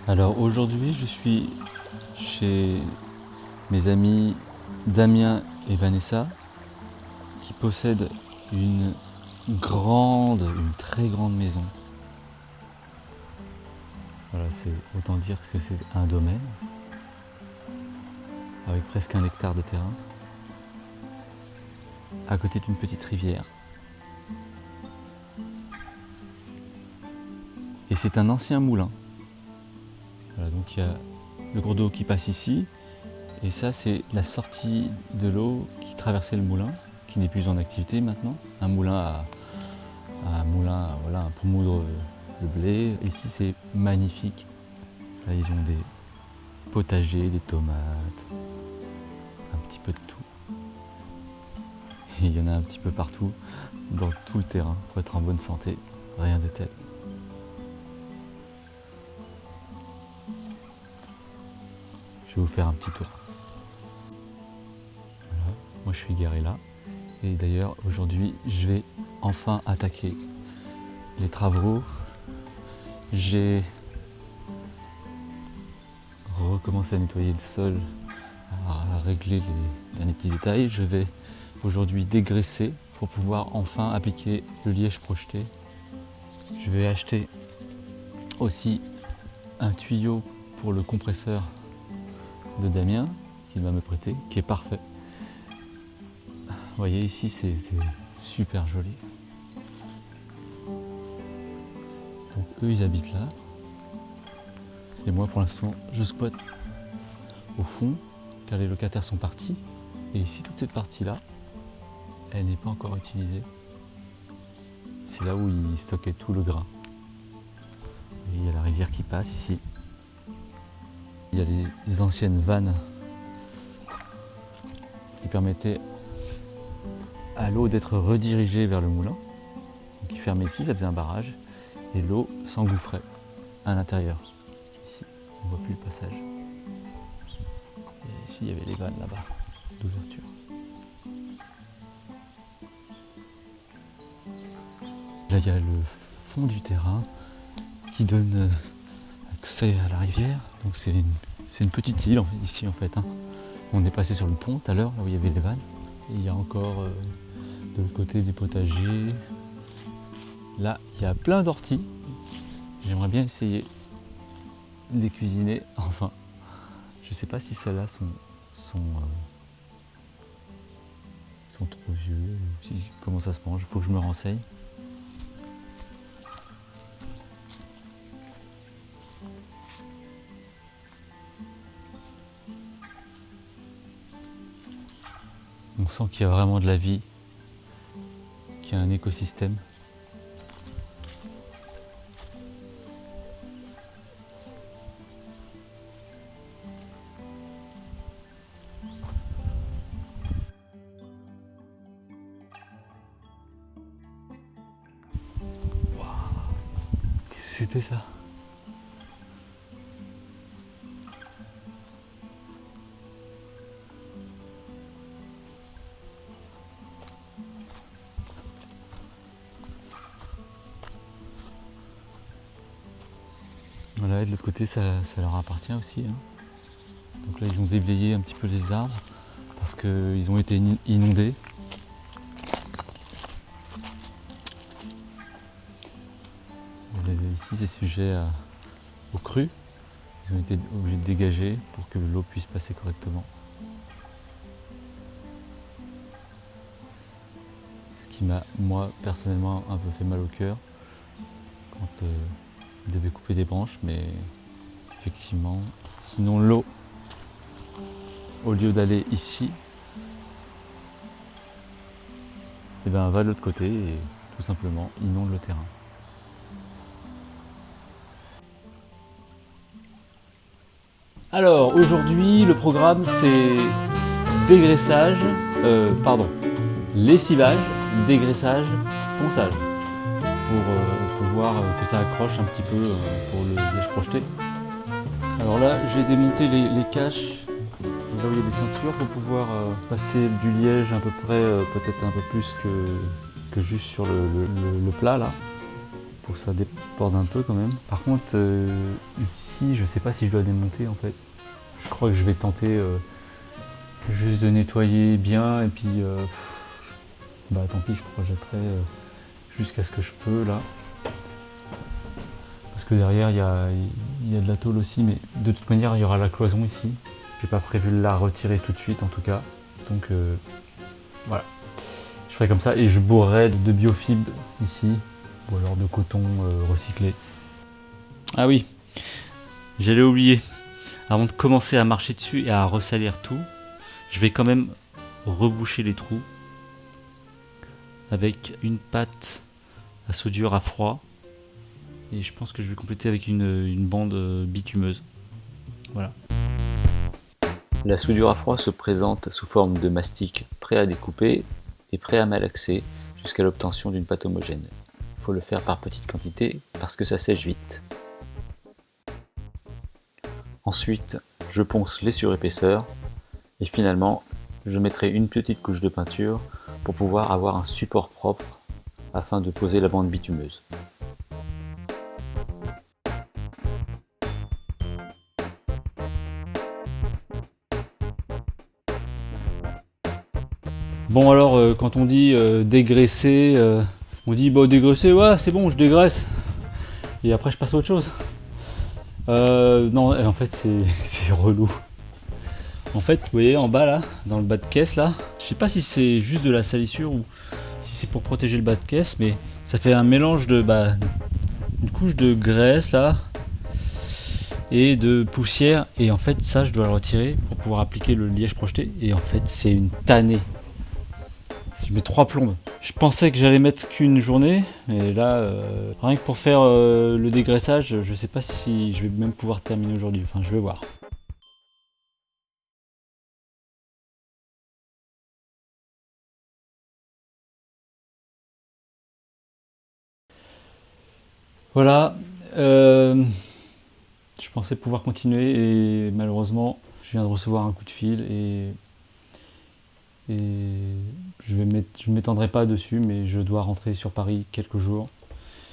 Alors aujourd'hui, je suis chez mes amis Damien et Vanessa qui possèdent une très grande maison. Voilà, c'est autant dire que c'est un domaine avec presque 1 hectare de terrain à côté d'une petite rivière. Et c'est un ancien moulin. Voilà, donc il y a le cours d'eau qui passe ici. Et ça, c'est la sortie de l'eau qui traversait le moulin, qui n'est plus en activité maintenant. Un moulin pour moudre le blé. Ici, c'est magnifique. Là, ils ont des potagers, des tomates, un petit peu de tout. Et il y en a un petit peu partout, dans tout le terrain, pour être en bonne santé. Rien de tel. Je vais vous faire un petit tour. Voilà. Moi, je suis garé là. Et d'ailleurs, aujourd'hui, je vais enfin attaquer les travaux. J'ai recommencé à nettoyer le sol, à régler les derniers petits détails. Je vais aujourd'hui dégraisser pour pouvoir enfin appliquer le liège projeté. Je vais acheter aussi un tuyau pour le compresseur de Damien qu'il va me prêter, qui est parfait. Vous voyez ici, c'est super joli. Donc eux, ils habitent là. Et moi, pour l'instant, je squatte au fond, car les locataires sont partis. Et ici, toute cette partie-là, elle n'est pas encore utilisée. C'est là où ils stockaient tout le grain. Et il y a la rivière qui passe ici. Il y a les anciennes vannes qui permettaient à l'eau d'être redirigée vers le moulin. Donc ils fermaient ici, ça faisait un barrage. Et l'eau s'engouffrait à l'intérieur. Ici, on ne voit plus le passage. Et ici, il y avait les vannes là-bas, d'ouverture. Là, il y a le fond du terrain qui donne accès à la rivière. Donc c'est une petite île ici en fait. On est passé sur le pont tout à l'heure, là où il y avait les vannes. Et il y a encore de l'autre côté des potagers. Là, il y a plein d'orties. J'aimerais bien essayer de les cuisiner. Enfin, je ne sais pas si celles-là sont trop vieux. Comment ça se mange, il faut que je me renseigne. On sent qu'il y a vraiment de la vie, qu'il y a un écosystème. Waouh, qu'est-ce que c'était ça? Voilà, et de l'autre côté, ça leur appartient aussi. Donc là, ils ont déblayé un petit peu les arbres parce qu'ils ont été inondés. Ici, c'est sujet aux crues. Ils ont été obligés de dégager pour que l'eau puisse passer correctement. Ce qui m'a, moi, personnellement, un peu fait mal au cœur quand ils devaient couper des branches, mais effectivement, sinon l'eau, au lieu d'aller ici, eh ben, va de l'autre côté et tout simplement inonde le terrain. Alors aujourd'hui, le programme c'est lessivage, dégraissage, ponçage pour pouvoir que ça accroche un petit peu pour le liège projeté. Alors là, j'ai démonté les caches là où il y a des ceintures pour pouvoir passer du liège à peu près, peut-être un peu plus que juste sur le plat là. pour que ça déborde un peu quand même. Par contre, ici, je sais pas si je dois démonter en fait. Je crois que je vais tenter juste de nettoyer bien et puis bah tant pis, je projetterai jusqu'à ce que je peux là. Parce que derrière il y a de la tôle aussi, mais de toute manière il y aura la cloison ici. J'ai pas prévu de la retirer tout de suite en tout cas. Donc voilà. Je ferai comme ça et je bourrerai de biofibres ici, ou alors de coton recyclé. Ah oui, j'allais oublier. Avant de commencer à marcher dessus et à ressalir tout, je vais quand même reboucher les trous avec une pâte à soudure à froid. Et je pense que je vais compléter avec une bande bitumeuse. Voilà. La soudure à froid se présente sous forme de mastic prêt à découper et prêt à malaxer jusqu'à l'obtention d'une pâte homogène. Il faut le faire par petites quantités parce que ça sèche vite. Ensuite, je ponce les surépaisseurs et finalement, je mettrai une petite couche de peinture pour pouvoir avoir un support propre afin de poser la bande bitumeuse. Bon alors, quand on dit dégraisser, on dit bah dégraisser, ouais c'est bon, je dégraisse. Et après je passe à autre chose. Non, en fait c'est relou. En fait, vous voyez en bas là, dans le bas de caisse là, je sais pas si c'est juste de la salissure ou si c'est pour protéger le bas de caisse, mais ça fait un mélange de une couche de graisse là et de poussière. Et en fait ça je dois le retirer pour pouvoir appliquer le liège projeté. Et en fait c'est une tannée. Je mets 3 plombes. Je pensais que j'allais mettre qu'une journée, mais là, rien que pour faire le dégraissage, je sais pas si je vais même pouvoir terminer aujourd'hui. Enfin, je vais voir. Voilà. Je pensais pouvoir continuer et malheureusement, je viens de recevoir un coup de fil et je ne m'étendrai pas dessus, mais je dois rentrer sur Paris quelques jours.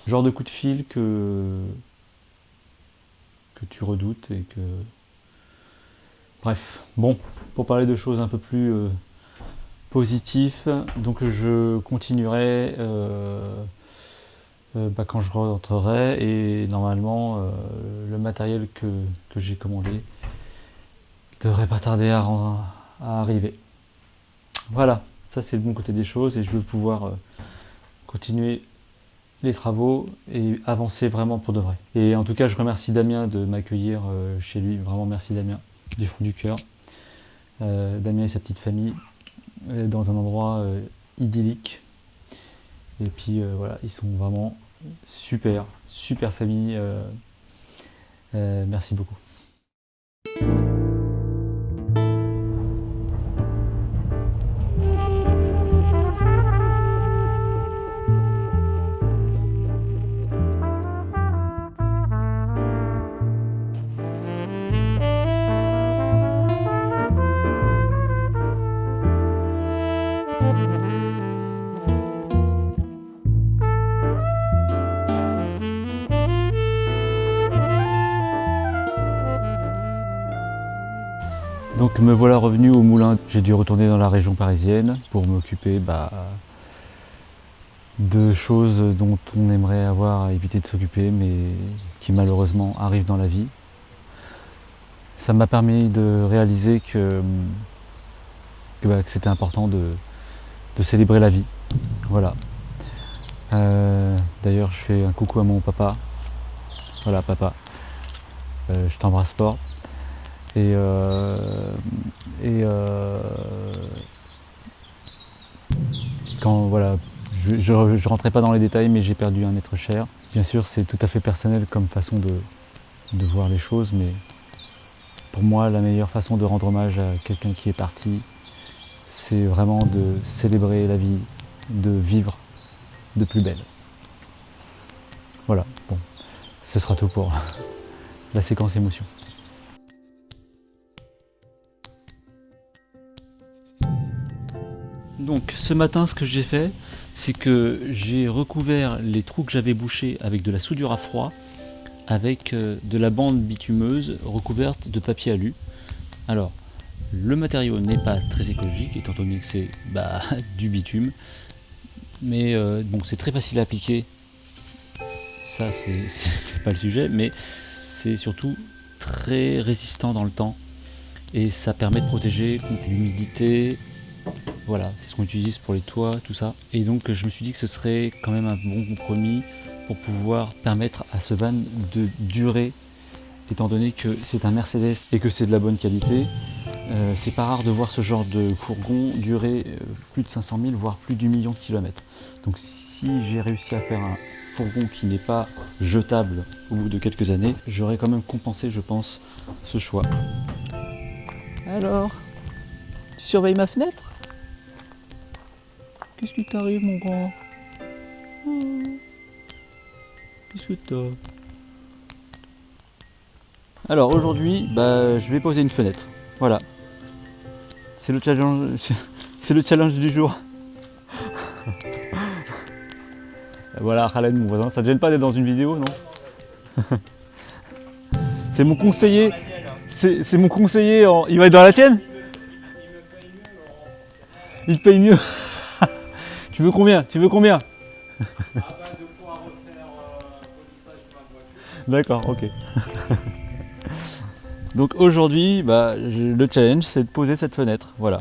Genre de coup de fil que tu redoutes et que... Bref, bon, pour parler de choses un peu plus positives, donc je continuerai quand je rentrerai et normalement le matériel que j'ai commandé devrait pas tarder à arriver. Voilà, ça c'est de mon côté des choses et je veux pouvoir continuer les travaux et avancer vraiment pour de vrai. Et en tout cas, je remercie Damien de m'accueillir chez lui. Vraiment merci Damien, du fond du cœur. Damien et sa petite famille dans un endroit idyllique. Et puis voilà, ils sont vraiment super famille. Merci beaucoup. Donc me voilà revenu au moulin. J'ai dû retourner dans la région parisienne pour m'occuper de choses dont on aimerait avoir à éviter de s'occuper, mais qui malheureusement arrivent dans la vie. Ça m'a permis de réaliser que c'était important de célébrer la vie. Voilà. D'ailleurs, je fais un coucou à mon papa. Voilà, papa. Je t'embrasse fort. Et quand voilà, je rentrais pas dans les détails, mais j'ai perdu un être cher. Bien sûr, c'est tout à fait personnel comme façon de voir les choses, mais pour moi, la meilleure façon de rendre hommage à quelqu'un qui est parti, c'est vraiment de célébrer la vie, de vivre de plus belle. Voilà, bon, ce sera tout pour la séquence émotion. Donc ce matin, ce que j'ai fait, c'est que j'ai recouvert les trous que j'avais bouchés avec de la soudure à froid, avec de la bande bitumeuse recouverte de papier alu. Alors, le matériau n'est pas très écologique, étant donné que c'est du bitume, mais bon, c'est très facile à appliquer. Ça, c'est pas le sujet, mais c'est surtout très résistant dans le temps et ça permet de protéger contre l'humidité. Voilà, c'est ce qu'on utilise pour les toits, tout ça. Et donc, je me suis dit que ce serait quand même un bon compromis pour pouvoir permettre à ce van de durer, étant donné que c'est un Mercedes et que c'est de la bonne qualité. C'est pas rare de voir ce genre de fourgon durer plus de 500 000, voire plus d'1 million de kilomètres. Donc si j'ai réussi à faire un fourgon qui n'est pas jetable au bout de quelques années, j'aurais quand même compensé, je pense, ce choix. Alors, tu surveilles ma fenêtre? Qu'est-ce qui t'arrive, mon grand? Qu'est-ce que t'as? Alors aujourd'hui, je vais poser une fenêtre. Voilà. C'est le challenge, c'est le challenge du jour. Voilà, Khaled, mon voisin. Ça te gêne pas d'être dans une vidéo, non? C'est mon conseiller. C'est mon conseiller. Il va être dans la tienne? Il paye mieux. Tu veux combien? Tu veux combien? De pouvoir refaire polissage de ma voiture. D'accord, ok. Donc aujourd'hui, le challenge, c'est de poser cette fenêtre. Voilà.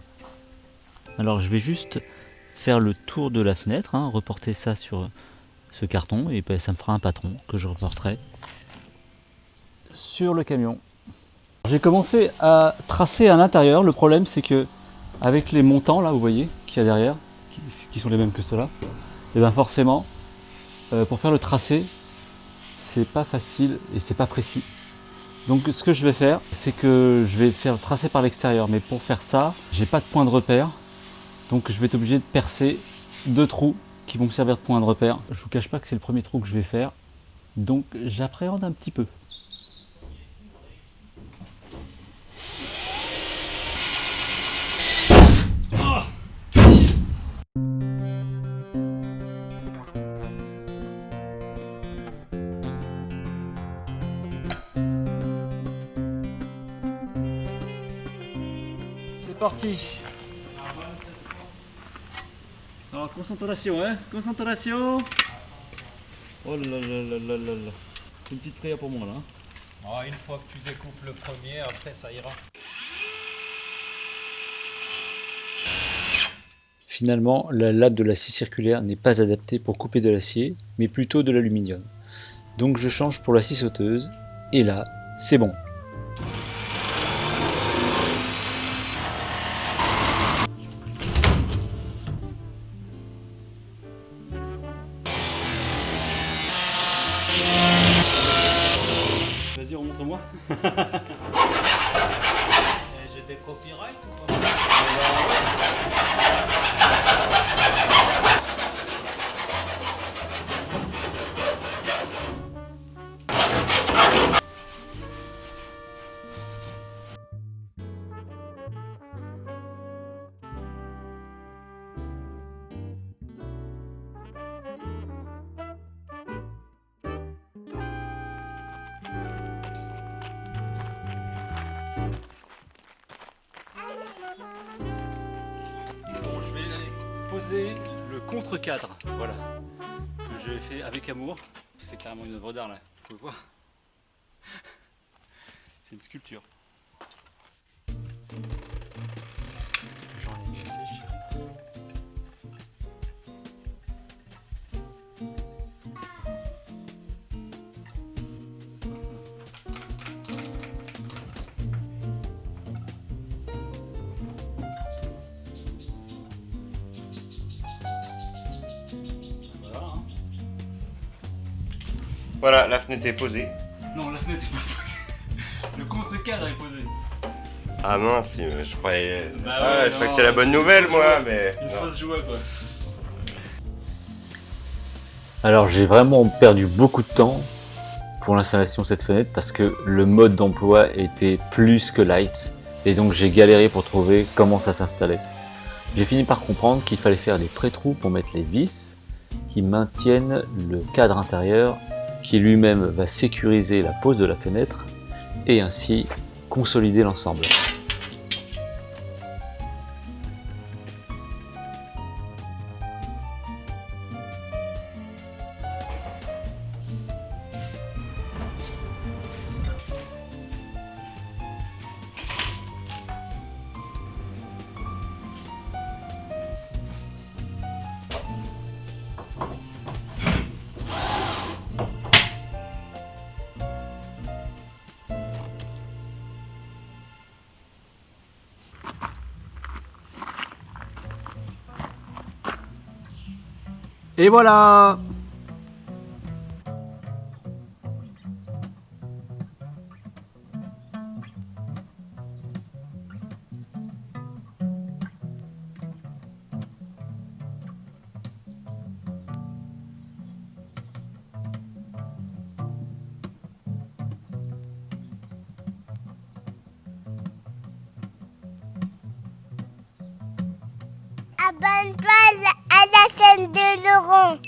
Alors je vais juste faire le tour de la fenêtre, reporter ça sur ce carton, et ça me fera un patron que je reporterai sur le camion. J'ai commencé à tracer à l'intérieur. Le problème, c'est que avec les montants, là, vous voyez, qu'il y a derrière, qui sont les mêmes que ceux-là, et bien forcément, pour faire le tracé, c'est pas facile et c'est pas précis. Donc ce que je vais faire, c'est que je vais faire tracer par l'extérieur, mais pour faire ça, j'ai pas de point de repère, donc je vais être obligé de percer 2 trous qui vont me servir de point de repère. Je vous cache pas que c'est le premier trou que je vais faire, donc j'appréhende un petit peu. C'est parti. Alors concentration, concentration. Oh là là là là là là. Une petite prière pour moi là. Une fois que tu découpes le premier, après ça ira. Finalement, la lame de la scie circulaire n'est pas adaptée pour couper de l'acier, mais plutôt de l'aluminium. Donc je change pour la scie sauteuse, et là, c'est bon. Vas-y, remontre-moi. J'ai des copyrights ou pas? Bon, je vais aller poser le contre-cadre, voilà, que j'ai fait avec amour. C'est carrément une œuvre d'art là, vous pouvez voir. C'est une sculpture. J'en ai mis assez cher. Voilà, la fenêtre est posée. Non, la fenêtre n'est pas posée. Le contre-cadre est posé. Ah mince, je croyais. Bah Ah, ouais, je croyais non, que c'était la bonne c'est une nouvelle, fausse moi, joie. mais. Une non. fausse joie, quoi. Alors, j'ai vraiment perdu beaucoup de temps pour l'installation de cette fenêtre parce que le mode d'emploi était plus que light et donc j'ai galéré pour trouver comment ça s'installait. J'ai fini par comprendre qu'il fallait faire des pré-trous pour mettre les vis qui maintiennent le cadre intérieur qui lui-même va sécuriser la pose de la fenêtre et ainsi consolider l'ensemble. Et voilà! Abonne-toi à la chaîne de Laurent.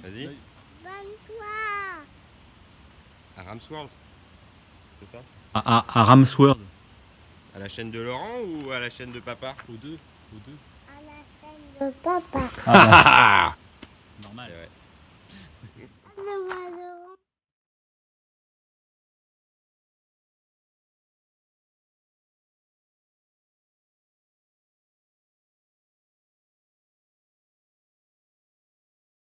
Vas-y. Abonne-toi. À Ramsworld. C'est ça? À Ramsworld. À la chaîne de Laurent ou à la chaîne de papa? Aux deux. Aux deux. À la chaîne de papa. Normal. C'est vrai. Le